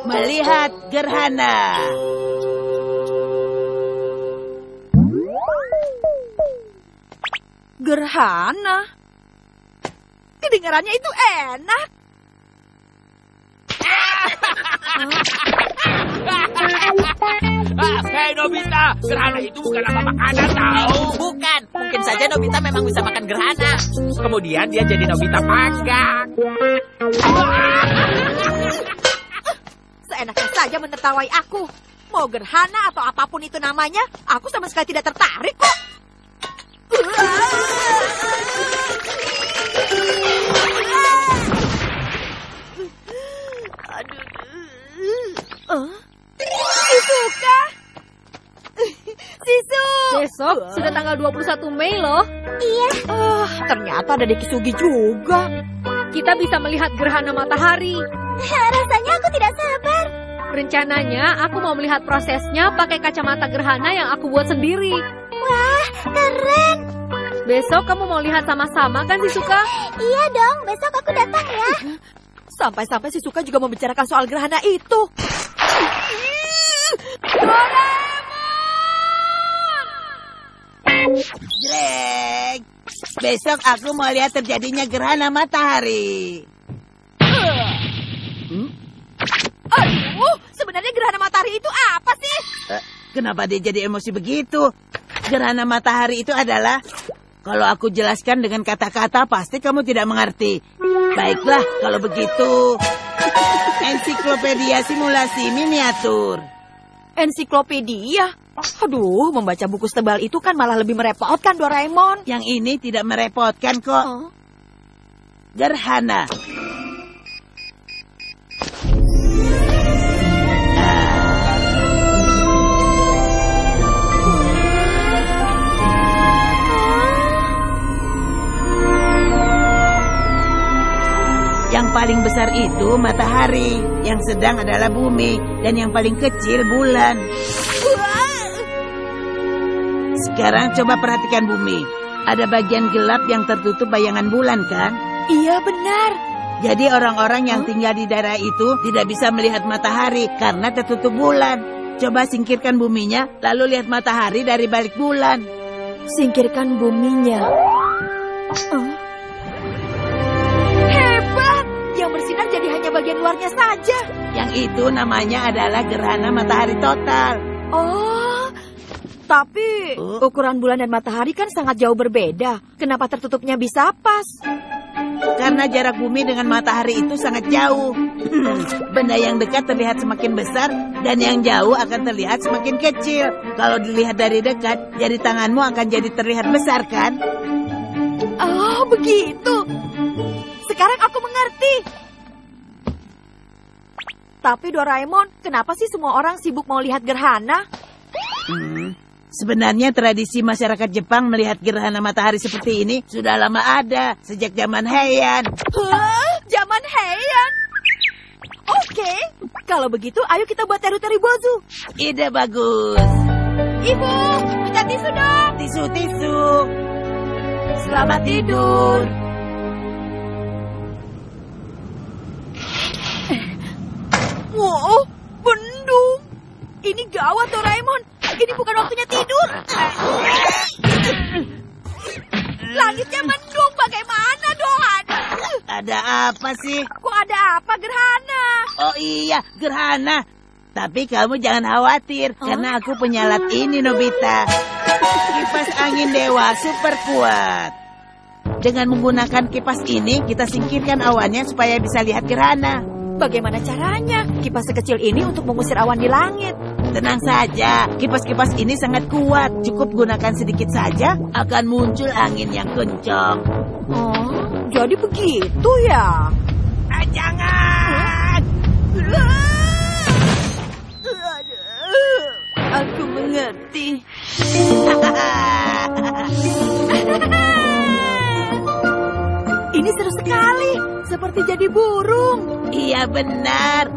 Melihat gerhana. Gerhana? Kedengarannya itu enak. Hei Nobita, gerhana itu bukan apa makanan tahu. Bukan, mungkin saja Nobita memang bisa makan gerhana. Kemudian dia jadi Nobita panggang. Seenaknya saja menertawai aku. Mau gerhana atau apapun itu namanya, aku sama sekali tidak tertarik kok. Shizuka! Shizu! Besok sudah tanggal 21 Mei loh. Iya. Ternyata ada Dekisugi juga. Kita bisa melihat gerhana matahari. Rasanya aku tidak sabar. Rencananya aku mau melihat prosesnya pakai kacamata gerhana yang aku buat sendiri. Wah, keren. Besok kamu mau lihat sama-sama kan Shizuka? Iya dong, besok aku datang ya. Sampai-sampai Shizuka juga membicarakan soal gerhana itu. Greg, besok aku mau lihat terjadinya gerhana matahari. Aduh, sebenarnya gerhana matahari itu apa sih? Kenapa dia jadi emosi begitu? Gerhana matahari itu adalah... Kalau aku jelaskan dengan kata-kata, pasti kamu tidak mengerti. Baiklah, kalau begitu... Ensiklopedia simulasi miniatur. Ensiklopedia? Aduh, membaca buku setebal itu kan malah lebih merepotkan, Doraemon. Yang ini tidak merepotkan kok. Gerhana. Yang paling besar itu matahari, yang sedang adalah bumi, dan yang paling kecil bulan. Sekarang coba perhatikan bumi. Ada bagian gelap yang tertutup bayangan bulan, kan? Iya, benar. Jadi orang-orang yang tinggal di daerah itu tidak bisa melihat matahari karena tertutup bulan. Coba singkirkan buminya, lalu lihat matahari dari balik bulan. Singkirkan buminya. Yang bersinar jadi hanya bagian luarnya saja. Yang itu namanya adalah gerhana matahari total. Oh, tapi ukuran bulan dan matahari kan sangat jauh berbeda. Kenapa tertutupnya bisa pas? Karena jarak bumi dengan matahari itu sangat jauh. Benda yang dekat terlihat semakin besar dan yang jauh akan terlihat semakin kecil. Kalau dilihat dari dekat, jari tanganmu akan jadi terlihat besar, kan? Oh, begitu. Sekarang aku mengerti. Tapi Doraemon, kenapa sih semua orang sibuk mau lihat gerhana? Sebenarnya tradisi masyarakat Jepang melihat gerhana matahari seperti ini sudah lama ada, sejak zaman Heian. Hah? Zaman Heian? Oke, kalau begitu ayo kita buat teru-teru bozu. Ide bagus. Ibu, minta tisu dong. Tisu-tisu. Selamat tidur. Wow, bendung. Ini gawat, Doraemon. Ini bukan waktunya tidur. Langitnya mendung, bagaimana dong? Ada apa sih? Kok ada apa, gerhana? Oh iya, gerhana. Tapi kamu jangan khawatir, karena aku punya alat ini, Nobita. Kipas angin dewa super kuat. Dengan menggunakan kipas ini, kita singkirkan awannya supaya bisa lihat gerhana. Bagaimana caranya? Kipas sekecil ini untuk mengusir awan di langit. Tenang saja, kipas-kipas ini sangat kuat. Cukup gunakan sedikit saja, akan muncul angin yang kencang. Oh, jadi begitu ya? Jangan! Aku mengerti. Ini seru sekali, seperti jadi burung. Iya benar.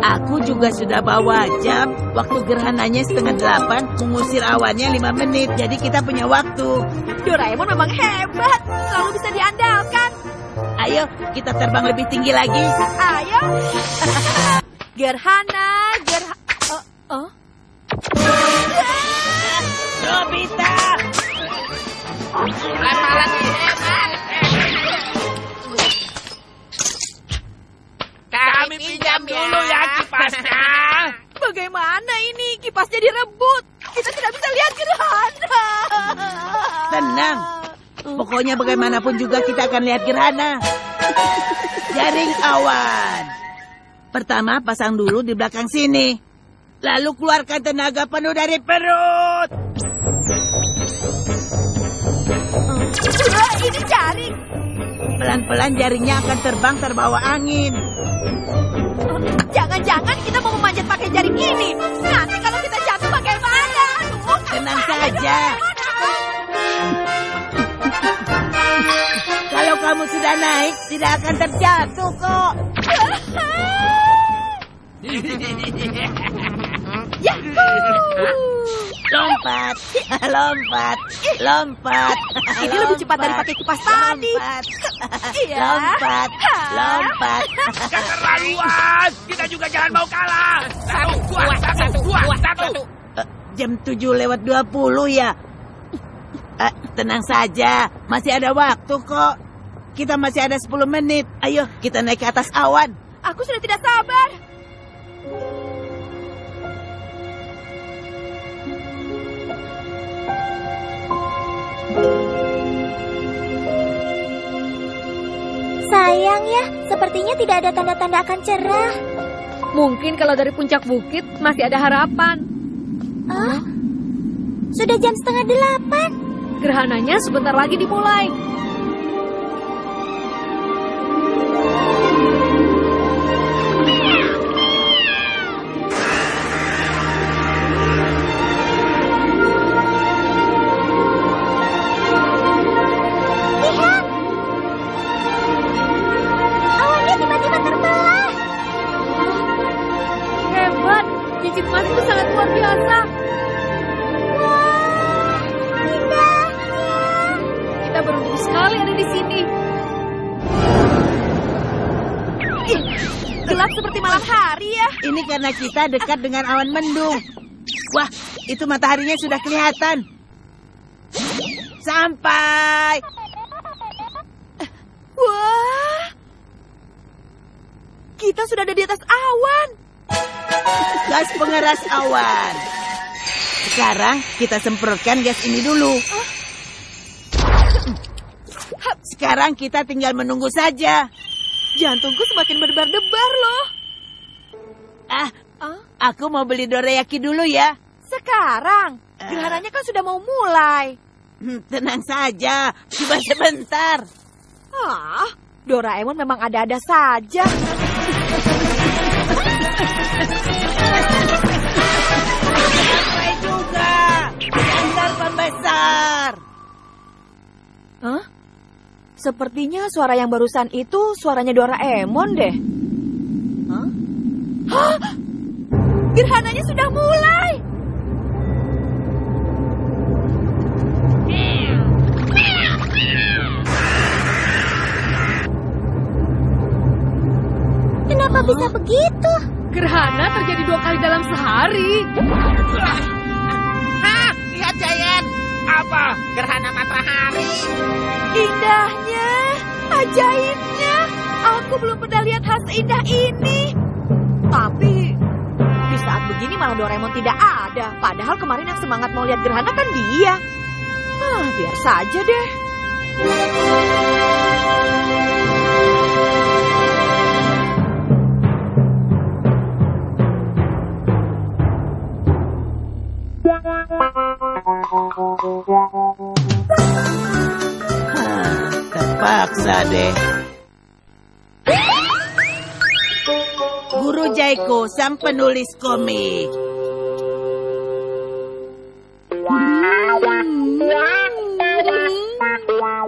Aku juga sudah bawa jam. Waktu gerhananya 7:30, mengusir awannya 5 menit. Jadi kita punya waktu. Doraemon memang hebat, selalu bisa diandalkan. Ayo, kita terbang lebih tinggi lagi. Ayo. Gerhana. Nobita! Lemparan hebat. Kami pinjam dulu ya kipasnya. Bagaimana ini? Kipasnya direbut. Kita tidak bisa lihat gerhana. Tenang. Pokoknya bagaimanapun juga kita akan lihat gerhana. Jaring awan. Pertama, pasang dulu di belakang sini. Lalu keluarkan tenaga penuh dari perut. Wah, ini jaring. Pelan-pelan jaringnya akan terbang terbawa angin. Jangan-jangan kita mau memanjat pakai jaring ini. Nanti kalau kita jatuh bagaimana? Tenang saja. Kalau kamu sudah naik, tidak akan terjatuh kok. Lompat, lompat, lompat. Ini lebih cepat dari pakai kipas tadi. Iya. Lompat, lompat. Keterlaluan. Kita juga jangan mau kalah. 1, 2, 1. Jam 7:20 ya. Tenang saja, masih ada waktu kok. Kita masih ada 10 menit. Ayo, kita naik ke atas awan. Aku sudah tidak sabar. Sayang ya, sepertinya tidak ada tanda-tanda akan cerah. Mungkin kalau dari puncak bukit masih ada harapan. Oh, sudah jam 7:30. Gerhananya sebentar lagi dimulai. Lihat, awannya tiba-tiba terbelah. Hebat, cincin emas itu sangat luar biasa. Wah, indahnya. Kita beruntung sekali ada di sini. Gelap seperti malam hari ya. Ini karena kita dekat dengan awan mendung. Wah, itu mataharinya sudah kelihatan. Sampai. Wah, kita sudah ada di atas awan. Gas pengeras awan. Sekarang kita semprotkan gas ini dulu. Sekarang kita tinggal menunggu saja. Jantungku semakin berdebar-debar loh. Aku mau beli dorayaki dulu ya. Sekarang, gerhananya kan sudah mau mulai. Tenang saja, cuma sebentar. Doraemon memang ada-ada saja. Sampai juga. Antar pembesar. Sepertinya suara yang barusan itu suaranya Doraemon deh. Hah? Gerhananya sudah mulai. Kenapa bisa begitu? Gerhana terjadi 2 kali dalam sehari. Lihat Giant. Apa? Gerhana matahari. Indahnya, ajaibnya. Aku belum pernah lihat hal seindah ini. Tapi di saat begini malah Doraemon tidak ada. Padahal kemarin yang semangat mau lihat gerhana kan dia. Biar saja deh. Terpaksa deh. Guru Jaiko, sang penulis komik.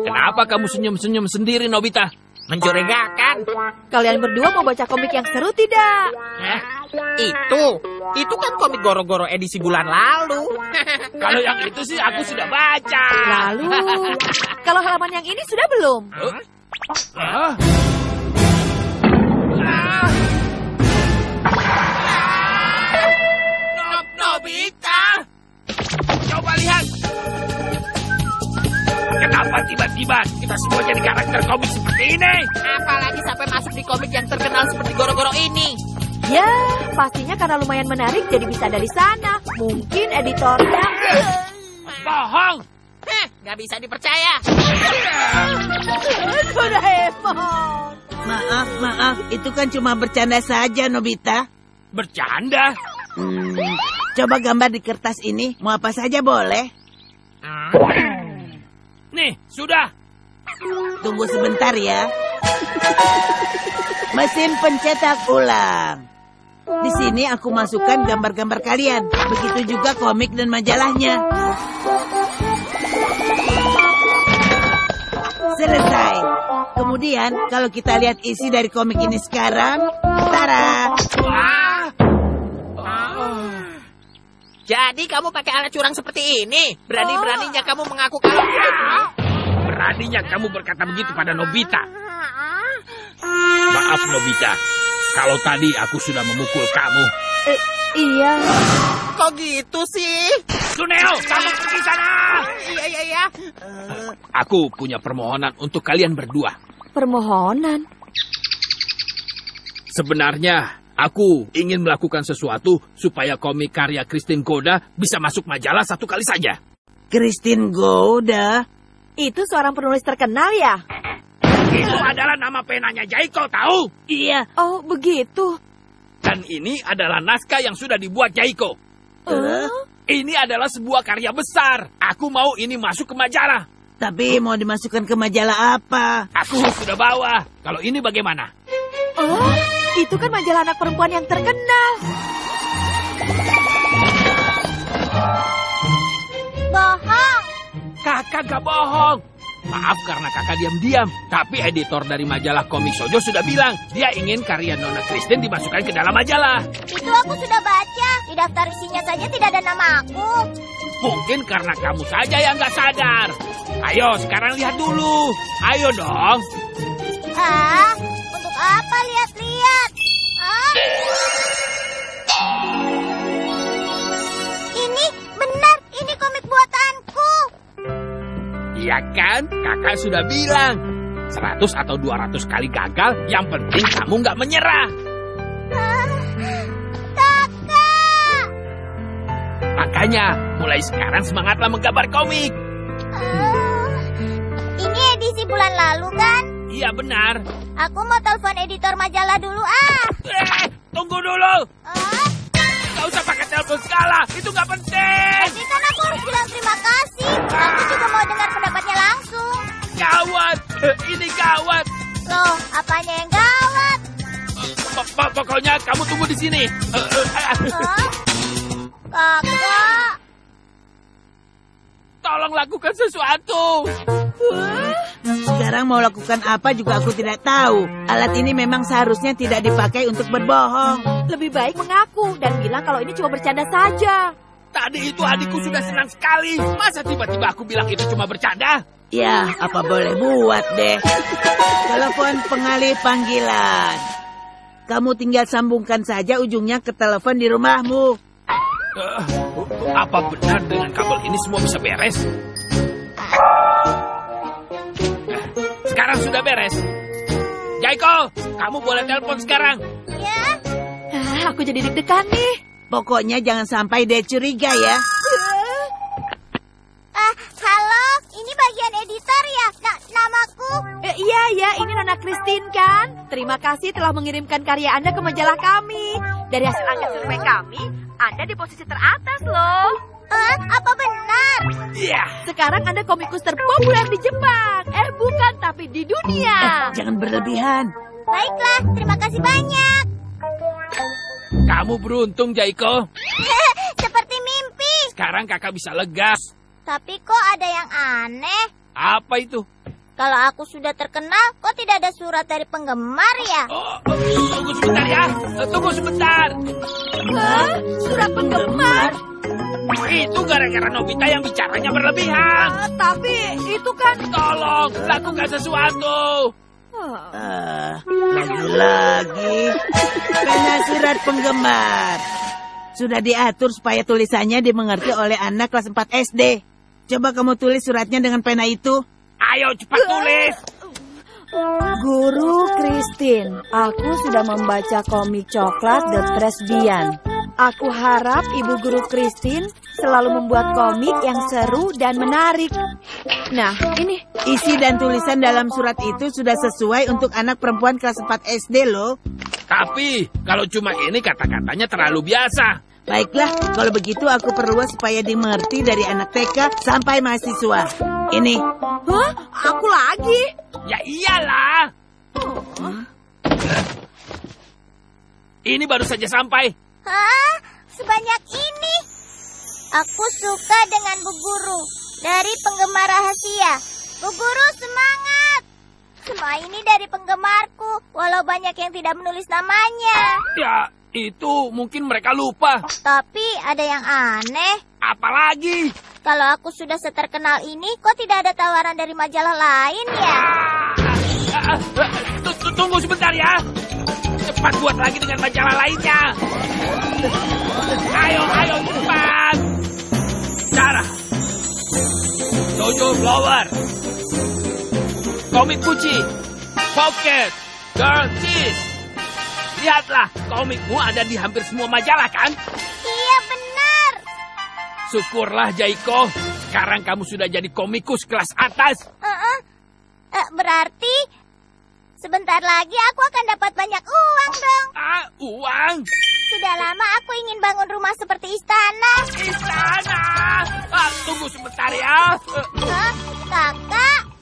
Kenapa kamu senyum-senyum sendiri, Nobita? Mencurigakan. Kalian berdua mau baca komik yang seru tidak? Itu kan komik Goro-Goro edisi bulan lalu. Kalau yang itu sih aku sudah baca. Lalu, kalau halaman yang ini sudah belum? Hah? Nobita! Coba lihat. Kenapa tiba-tiba kita semua jadi karakter komik seperti ini? Apalagi sampai masuk di komik yang terkenal seperti Goro-Goro ini. Ya, pastinya karena lumayan menarik jadi bisa dari sana. Mungkin editornya... Bohong! Nggak bisa dipercaya. Doraemon. Maaf, itu kan cuma bercanda saja, Nobita. Bercanda? Coba gambar di kertas ini, mau apa saja boleh. Nih, sudah. Tunggu sebentar ya. Mesin pencetak ulang. Di sini aku masukkan gambar-gambar kalian. Begitu juga komik dan majalahnya. Selesai. Kemudian, kalau kita lihat isi dari komik ini sekarang, tara! Jadi kamu pakai alat curang seperti ini? Berani-beraninya kamu mengaku kalau... Beraninya kamu berkata begitu pada Nobita. Maaf, Nobita. Kalau tadi aku sudah memukul kamu. Iya. Kok gitu sih? Suneo, kamu pergi sana! Iya. Aku punya permohonan untuk kalian berdua. Permohonan. Sebenarnya, aku ingin melakukan sesuatu supaya komik karya Christine Goda bisa masuk majalah satu kali saja. Christine Goda? Itu seorang penulis terkenal ya? Itu adalah nama penanya Jaiko, tahu? Iya. Oh, begitu. Dan ini adalah naskah yang sudah dibuat Jaiko. Ini adalah sebuah karya besar. Aku mau ini masuk ke majalah. Tapi mau dimasukkan ke majalah apa? Aku sudah bawa. Kalau ini bagaimana? Oh, itu kan majalah anak perempuan yang terkenal. Bohong. Kakak gak bohong. Maaf karena kakak diam-diam. Tapi editor dari majalah Komik Shoujo sudah bilang dia ingin karya Nona Christine dimasukkan ke dalam majalah. Itu aku sudah baca. Di daftar isinya saja tidak ada nama aku. Mungkin karena kamu saja yang gak sadar. Ayo sekarang lihat dulu. Ayo dong. Untuk apa lihat-lihat? Ini benar, ini komik buatanku. Iya kan? Kakak sudah bilang. 100 atau 200 kali gagal, yang penting kamu nggak menyerah. Kakak. Makanya, mulai sekarang semangatlah menggambar komik. Ini edisi bulan lalu kan? Iya benar. Aku mau telepon editor majalah dulu Tunggu dulu. Nggak usah pakai telepon segala, itu nggak penting. Tapi kan aku harus bilang terima kasih. Aku juga mau dengar pendapatnya langsung. Gawat, ini gawat. Loh, apanya yang gawat? Pokoknya kamu tunggu di sini. Kakak. Tolong lakukan sesuatu. Sekarang mau lakukan apa juga aku tidak tahu. Alat ini memang seharusnya tidak dipakai untuk berbohong. Lebih baik mengaku dan bilang kalau ini cuma bercanda saja. Tadi itu adikku sudah senang sekali. Masa tiba-tiba aku bilang itu cuma bercanda? Ya, apa boleh buat deh. Telepon pengalih panggilan. Kamu tinggal sambungkan saja ujungnya ke telepon di rumahmu. Apa benar dengan kabel ini semua bisa beres? Sekarang sudah beres. Jaiko, kamu boleh telepon sekarang. Ya. Aku jadi deg-degan nih. Pokoknya jangan sampai dia curiga ya. Halo, ini bagian editor ya? Namaku. Iya, ini Nona Christine kan? Terima kasih telah mengirimkan karya Anda ke majalah kami. Dari hasil angka survei kami, Anda di posisi teratas loh. Apa benar? Iya. Sekarang Anda komikus terpopuler di Jepang. Bukan, tapi di dunia. Jangan berlebihan. Baiklah, terima kasih banyak. Kamu beruntung, Jaiko. Seperti mimpi. Sekarang kakak bisa lega. Tapi kok ada yang aneh? Apa itu? Kalau aku sudah terkenal, kok tidak ada surat dari penggemar ya? Tunggu sebentar ya. Tunggu sebentar. Hah? Surat penggemar? Itu gara-gara Nobita yang bicaranya berlebihan. Tapi itu kan... Tolong, lakukan sesuatu. Lagi-lagi. Pena surat penggemar. Sudah diatur supaya tulisannya dimengerti oleh anak kelas 4 SD. Coba kamu tulis suratnya dengan pena itu. Ayo cepat tulis. Guru Christine, aku sudah membaca komik coklat The Presbian. Aku harap Ibu Guru Christine selalu membuat komik yang seru dan menarik. Nah, ini. Isi dan tulisan dalam surat itu sudah sesuai untuk anak perempuan kelas 4 SD loh. Tapi, kalau cuma ini kata-katanya terlalu biasa. Baiklah, kalau begitu aku perluas supaya dimengerti dari anak TK sampai mahasiswa. Ini. Hah? Aku lagi? Ya iyalah. Ini baru saja sampai. Hah? Sebanyak ini? Aku suka dengan Bu Guru. Dari penggemar rahasia. Bu Guru, semangat! Semua ini dari penggemarku, walau banyak yang tidak menulis namanya. Ya, itu mungkin mereka lupa. Tapi ada yang aneh. Apalagi? Kalau aku sudah seterkenal ini, kok tidak ada tawaran dari majalah lain ya? Tunggu sebentar ya. Cepat buat lagi dengan majalah lainnya. Ayo, cepat. Sarah. Jojo Flower. Komik Kuci. Pocket. Girl Cheese. Lihatlah, komikmu ada di hampir semua majalah kan? Iya, benar. Syukurlah, Jaiko. Sekarang kamu sudah jadi komikus kelas atas. Berarti sebentar lagi aku akan dapat banyak uang dong. Uang? Sudah lama aku ingin bangun rumah seperti istana. Istana! Tunggu sebentar ya. Kakak?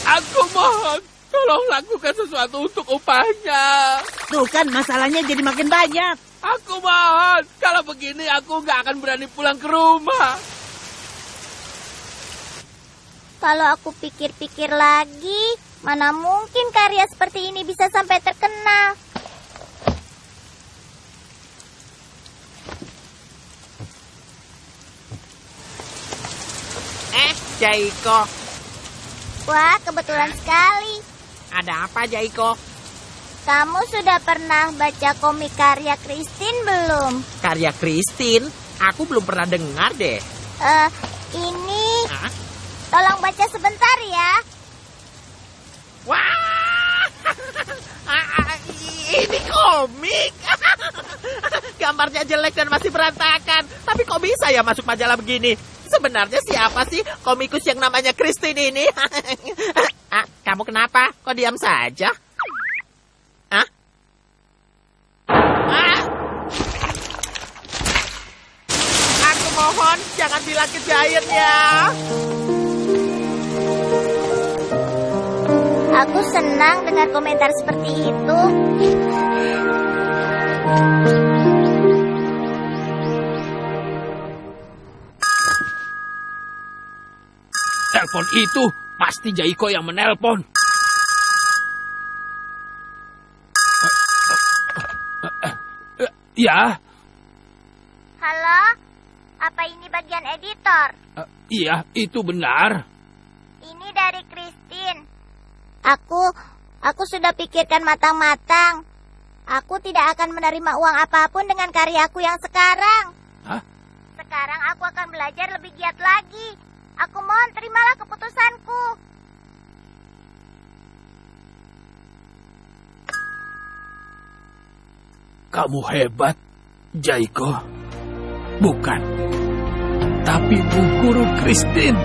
Aku mohon, tolong lakukan sesuatu untuk upahnya. Tuh kan, masalahnya jadi makin banyak. Aku mohon, kalau begini aku nggak akan berani pulang ke rumah. Kalau aku pikir-pikir lagi, mana mungkin karya seperti ini bisa sampai terkenal. Jaiko. Wah, kebetulan sekali. Ada apa, Jaiko? Kamu sudah pernah baca komik karya Christine belum? Karya Christine? Aku belum pernah dengar deh. Ini... Hah? Tolong baca sebentar ya. Wah! Ini komik. Gambarnya jelek dan masih berantakan. Tapi kok bisa ya masuk majalah begini? Sebenarnya siapa sih komikus yang namanya Christine ini? Kamu kenapa? Kok diam saja? Aku mohon jangan bilang ke Giant ya. Aku senang dengar komentar seperti itu. Telepon itu pasti Jaiko yang menelpon. Ya. Halo? Apa ini bagian editor? Iya, itu benar. Ini dari Christine. Aku sudah pikirkan matang-matang. Aku tidak akan menerima uang apapun dengan karyaku yang sekarang. Hah? Sekarang aku akan belajar lebih giat lagi. Aku mohon terimalah keputusanku. Kamu hebat, Jaiko. Bukan, tapi Bu Guru Christine.